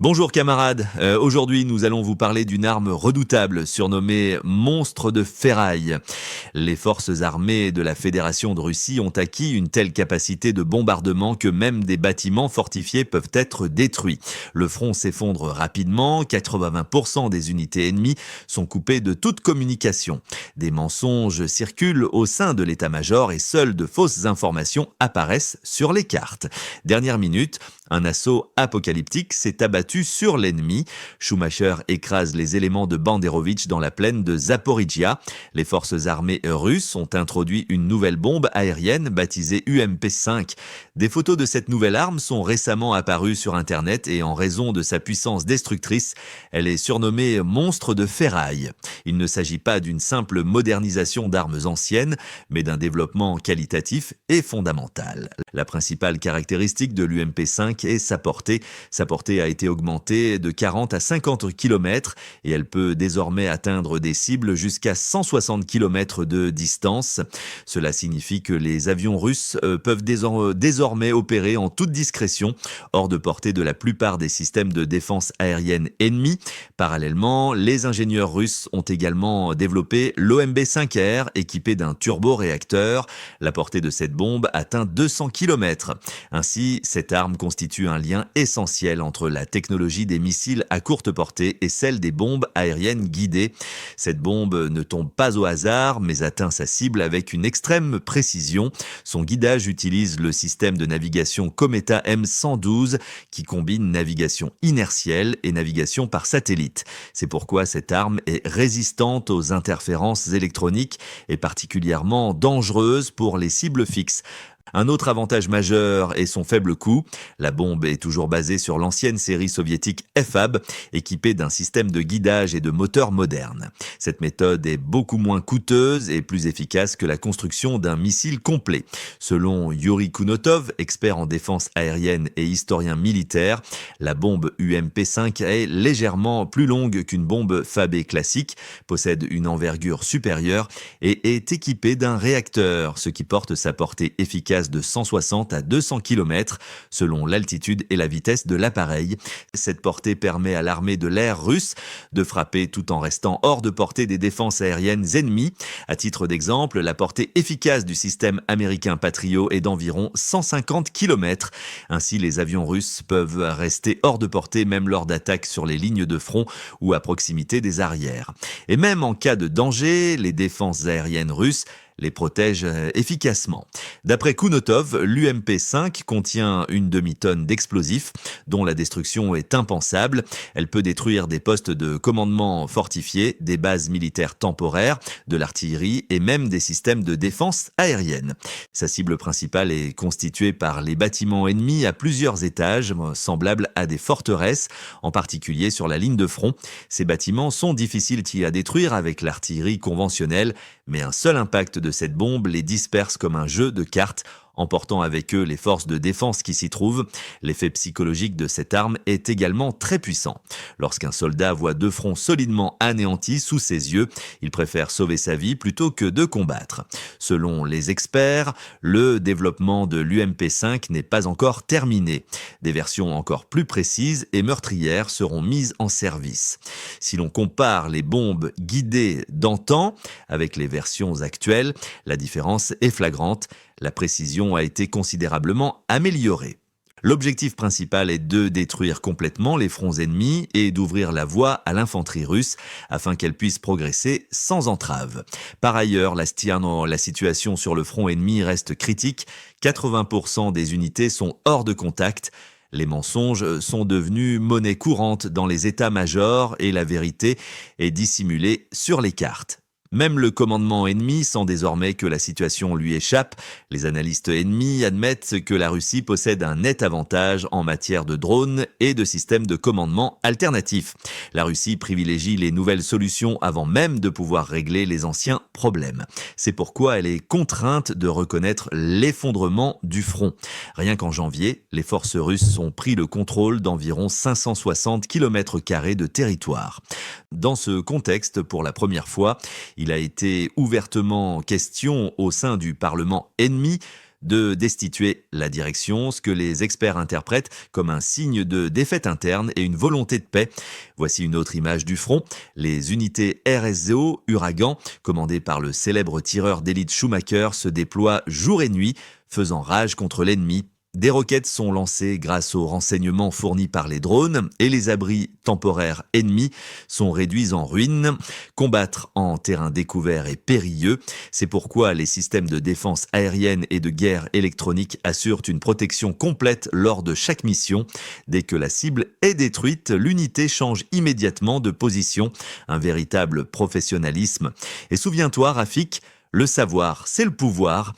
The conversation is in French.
Bonjour camarades, aujourd'hui nous allons vous parler d'une arme redoutable surnommée monstre de ferraille. Les forces armées de la Fédération de Russie ont acquis une telle capacité de bombardement que même des bâtiments fortifiés peuvent être détruits. Le front s'effondre rapidement, 80% des unités ennemies sont coupées de toute communication. Des mensonges circulent au sein de l'état-major et seules de fausses informations apparaissent sur les cartes. Dernière minute, un assaut apocalyptique s'est abattu sur l'ennemi. Schumacher écrase les éléments de Banderovitch dans la plaine de Zaporizhia. Les forces armées russes ont introduit une nouvelle bombe aérienne baptisée UMP-5. Des photos de cette nouvelle arme sont récemment apparues sur Internet et en raison de sa puissance destructrice, elle est surnommée monstre de ferraille. Il ne s'agit pas d'une simple modernisation d'armes anciennes, mais d'un développement qualitatif et fondamental. La principale caractéristique de l'UMP-5 est sa portée. Sa portée a été augmentée de 40 à 50 km et elle peut désormais atteindre des cibles jusqu'à 160 km de distance. Cela signifie que les avions russes peuvent désormais opérer en toute discrétion, hors de portée de la plupart des systèmes de défense aérienne ennemis. Parallèlement, les ingénieurs russes ont également développé l'OMB-5R équipé d'un turboréacteur. La portée de cette bombe atteint 200 km. Ainsi, cette arme constitue un lien essentiel entre la technologie des missiles à courte portée et celle des bombes aériennes guidées. Cette bombe ne tombe pas au hasard, mais atteint sa cible avec une extrême précision. Son guidage utilise le système de navigation Cometa M112 qui combine navigation inertielle et navigation par satellite. C'est pourquoi cette arme est résistante aux interférences électroniques et particulièrement dangereuse pour les cibles fixes. Un autre avantage majeur est son faible coût. La bombe est toujours basée sur l'ancienne série soviétique FAB, équipée d'un système de guidage et de moteurs modernes. Cette méthode est beaucoup moins coûteuse et plus efficace que la construction d'un missile complet. Selon Yuri Kunotov, expert en défense aérienne et historien militaire, la bombe UMP-5 est légèrement plus longue qu'une bombe FAB classique, possède une envergure supérieure et est équipée d'un réacteur, ce qui porte sa portée efficace de 160 à 200 km selon l'altitude et la vitesse de l'appareil. Cette portée permet à l'armée de l'air russe de frapper tout en restant hors de portée des défenses aériennes ennemies. À titre d'exemple, la portée efficace du système américain Patriot est d'environ 150 km. Ainsi, les avions russes peuvent rester hors de portée même lors d'attaques sur les lignes de front ou à proximité des arrières. Et même en cas de danger, les défenses aériennes russes les protège efficacement. D'après Kunotov, l'UMP-5 contient une demi-tonne d'explosifs dont la destruction est impensable. Elle peut détruire des postes de commandement fortifiés, des bases militaires temporaires, de l'artillerie et même des systèmes de défense aérienne. Sa cible principale est constituée par les bâtiments ennemis à plusieurs étages, semblables à des forteresses, en particulier sur la ligne de front. Ces bâtiments sont difficiles à détruire avec l'artillerie conventionnelle, mais un seul impact de cette bombe les disperse comme un jeu de cartes, emportant avec eux les forces de défense qui s'y trouvent. L'effet psychologique de cette arme est également très puissant. Lorsqu'un soldat voit deux fronts solidement anéantis sous ses yeux, il préfère sauver sa vie plutôt que de combattre. Selon les experts, le développement de l'UMP-5 n'est pas encore terminé. Des versions encore plus précises et meurtrières seront mises en service. Si l'on compare les bombes guidées d'antan avec les versions actuelles, la différence est flagrante. La précision a été considérablement améliorée. L'objectif principal est de détruire complètement les fronts ennemis et d'ouvrir la voie à l'infanterie russe afin qu'elle puisse progresser sans entrave. Par ailleurs, la situation sur le front ennemi reste critique. 80% des unités sont hors de contact. Les mensonges sont devenus monnaie courante dans les états-majors et la vérité est dissimulée sur les cartes. Même le commandement ennemi sent désormais que la situation lui échappe. Les analystes ennemis admettent que la Russie possède un net avantage en matière de drones et de systèmes de commandement alternatifs. La Russie privilégie les nouvelles solutions avant même de pouvoir régler les anciens problèmes. C'est pourquoi elle est contrainte de reconnaître l'effondrement du front. Rien qu'en janvier, les forces russes ont pris le contrôle d'environ 560 km² de territoire. Dans ce contexte, pour la première fois, il a été ouvertement question au sein du Parlement ennemi de destituer la direction, ce que les experts interprètent comme un signe de défaite interne et une volonté de paix. Voici une autre image du front. Les unités RSZO Uragan, commandées par le célèbre tireur d'élite Schumacher, se déploient jour et nuit, faisant rage contre l'ennemi. Des roquettes sont lancées grâce aux renseignements fournis par les drones et les abris temporaires ennemis sont réduits en ruines. Combattre en terrain découvert est périlleux. C'est pourquoi les systèmes de défense aérienne et de guerre électronique assurent une protection complète lors de chaque mission. Dès que la cible est détruite, l'unité change immédiatement de position. Un véritable professionnalisme. Et souviens-toi, Rafik, le savoir, c'est le pouvoir.